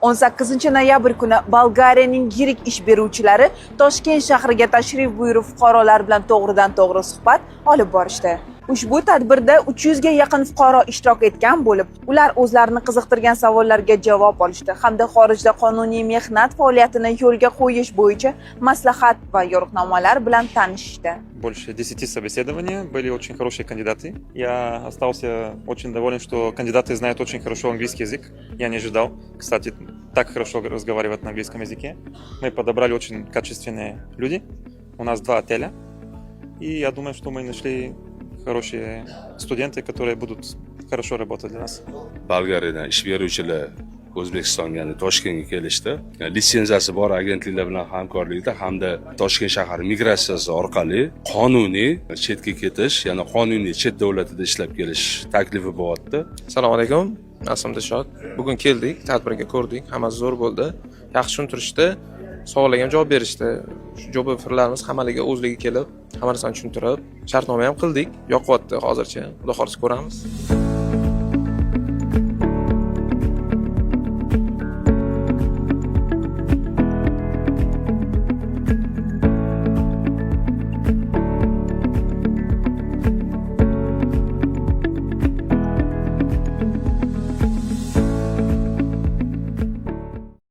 18 noyabr kuni Bolgariyaning yirik ish beruvchilari Toshkent shahriga tashrif buyurib fuqarolar bilan to'g'ridan-to'g'ri suhbat olib borishdi. Ushbu tadbirda 300 ga yaqin fuqaro ishtirok etgan bo'lib, ular o'zlarini qiziqtirgan savollarga javob olishdi hamda xorijda qonuniy mehnat faoliyatini yo'lga qo'yish bo'yicha maslahat va yo'riqnomalar bilan tanishishdi. Больше 10 собеседований, были очень хорошие кандидаты. Я остался очень доволен, что кандидаты знают очень хорошо английский язык. Я не ожидал, кстати, так хорошо разговаривать на английском языке. Мы подобрали очень качественные люди. У нас 2 отеля. И я думаю, что мы нашли хорошие студенты, которые будут хорошо работать для нас. Bolgariyadan ish beruvchilar O'zbekistonga, ya'ni Toshkentga kelishdi. Litsenziyasi bor agentliklar bilan hamkorlikda hamda Toshkent shahar migratsiyasi orqali qonuniy chetga ketish, ya'ni qonuniy chet davlatida ishlab kelish taklifi bo'lyapti. Assalomu alaykum. Nasim Dilshod. Bugun keldik, tadbirga ko'rdik. Hammasi zo'r bo'ldi. Yaxshi tushuntirishdi. Savollarga ham javob berishdi. Shu job offerlarimiz hammaliga o'zligi kelib, hammasini tushuntirib, shartnoma ham qildik. Yoqyapti hozircha. Xudo xolisa ko'ramiz.